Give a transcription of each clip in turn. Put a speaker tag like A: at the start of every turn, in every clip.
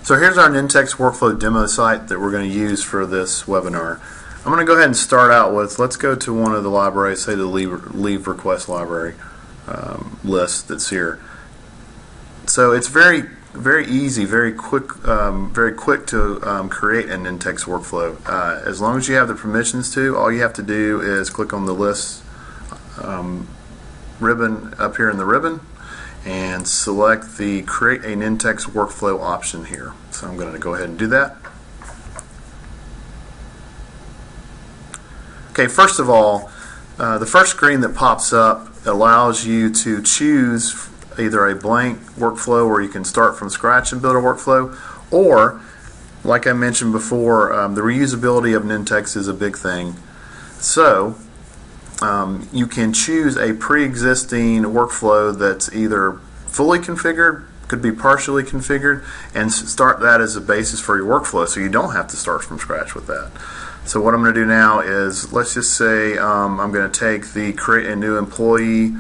A: So here's our Nintex Workflow demo site that we're going to use for this webinar. I'm going to go ahead and start out with, let's go to one of the libraries, say the leave request library list that's here. So it's very easy, very quick to create an Nintex workflow. As long as you have the permissions to, all you have to do is click on the list ribbon up here in the ribbon and select the create a Nintex workflow option here. So I'm going to go ahead and do that. Okay, first of all, the first screen that pops up allows you to choose either a blank workflow where you can start from scratch and build a workflow, or, like I mentioned before, the reusability of Nintex is a big thing. So you can choose a pre-existing workflow that's either fully configured, could be partially configured, and start that as a basis for your workflow so you don't have to start from scratch with that. So what I'm going to do now is, let's just say I'm going to take the create a new employee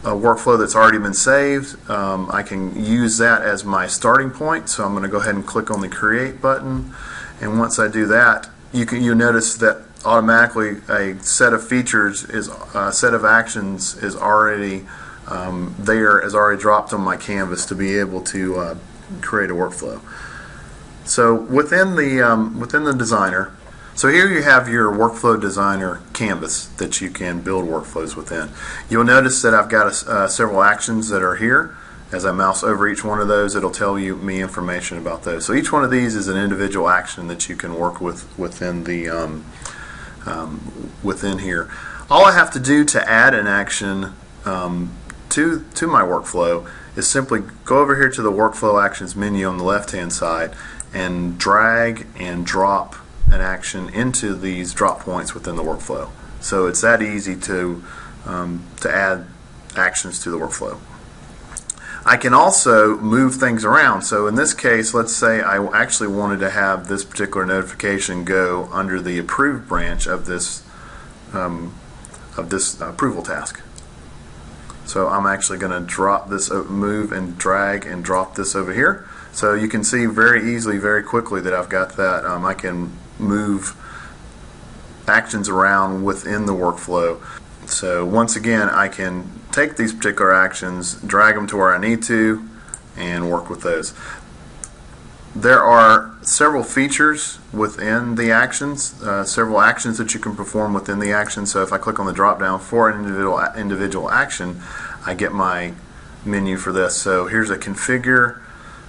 A: workflow that's already been saved. I can use that as my starting point, so I'm going to go ahead and click on the create button, and once I do that, you'll notice that automatically a set of features is a set of actions is already already dropped on my canvas to be able to create a workflow. So within the designer, so here you have your workflow designer canvas that you can build workflows within. You'll notice that I've got several actions that are here. As I mouse over each one of those, it'll tell me information about those. So each one of these is an individual action that you can work with within the within here. All I have to do to add an action to my workflow is simply go over here to the workflow actions menu on the left hand side and drag and drop an action into these drop points within the workflow. So it's that easy to add actions to the workflow. I can also move things around. So in this case, let's say I actually wanted to have this particular notification go under the approved branch of this approval task. So I'm actually going to drop this, move and drag and drop this over here. So you can see very easily, very quickly that I've got that. I can move actions around within the workflow. So once again, I can take these particular actions, drag them to where I need to, and work with those. There are several features within the actions, several actions that you can perform within the action. So if I click on the drop down for an individual action, I get my menu for this. So here's a configure,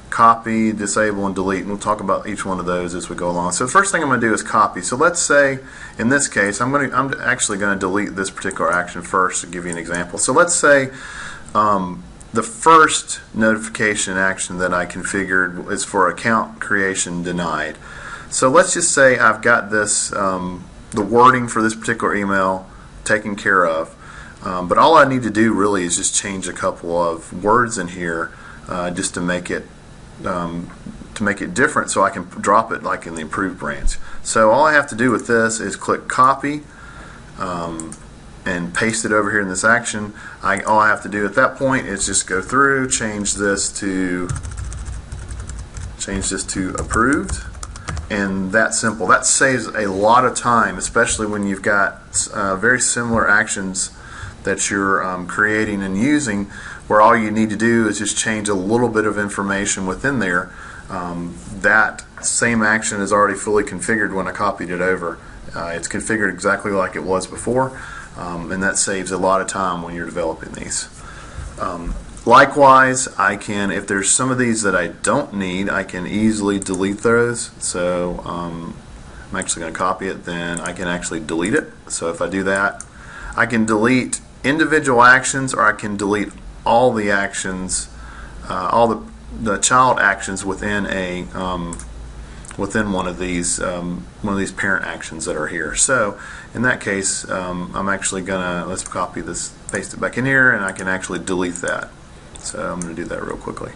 A: copy, disable, and delete, and we'll talk about each one of those as we go along. So the first thing I'm going to do is copy. So let's say in this case I'm actually going to delete this particular action first to give you an example. So let's say the first notification action that I configured is for account creation denied. So let's just say I've got this the wording for this particular email taken care of, but all I need to do really is just change a couple of words in here just to make it different, so I can drop it like in the approved branch. So all I have to do with this is click copy and paste it over here in this action. All I have to do at that point is just go through, change this to approved, and that's simple. That saves a lot of time, especially when you've got very similar actions that you're creating and using, where all you need to do is just change a little bit of information within there. That same action is already fully configured when I copied it over. It's configured exactly like it was before, and that saves a lot of time when you're developing these. Likewise, I can, if there's some of these that I don't need, I can easily delete those. So I'm actually going to copy it, then I can actually delete it. So if I do that, I can delete individual actions, or I can delete all the actions, all the child actions within a within one of these parent actions that are here. So in that case, I'm actually gonna, let's copy this, paste it back in here, and I can actually delete that. So I'm going to do that real quickly.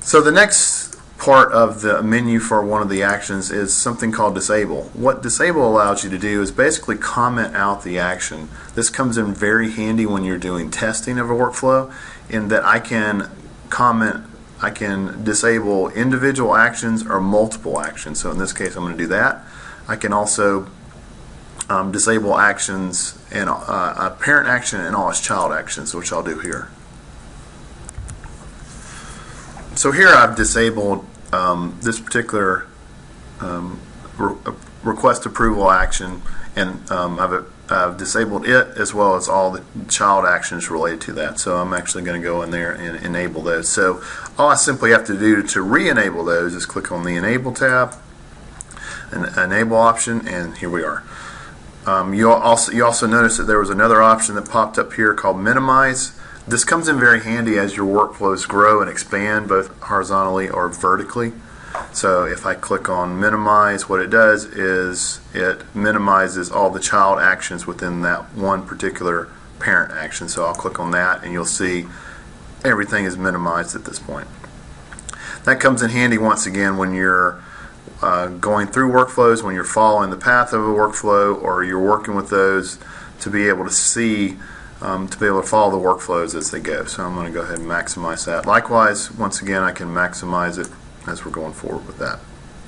A: So the next part of the menu for one of the actions is something called disable. What disable allows you to do is basically comment out the action. This comes in very handy when you're doing testing of a workflow, in that I can comment I can disable individual actions or multiple actions. So in this case, I'm going to do that. I can also disable actions and a parent action and all its child actions, which I'll do here. So here I've disabled this particular request approval action, and I've disabled it as well as all the child actions related to that. So I'm actually going to go in there and enable those. So all I simply have to do to re-enable those is click on the Enable tab, and Enable option, and here we are. You also notice that there was another option that popped up here called Minimize. This comes in very handy as your workflows grow and expand both horizontally or vertically. So if I click on Minimize, what it does is it minimizes all the child actions within that one particular parent action. So I'll click on that and you'll see everything is minimized at this point. That comes in handy once again when you're going through workflows, when you're following the path of a workflow or you're working with those, to be able to see, to be able to follow the workflows as they go. So I'm going to go ahead and maximize that. Likewise, once again, I can maximize it as we're going forward with that.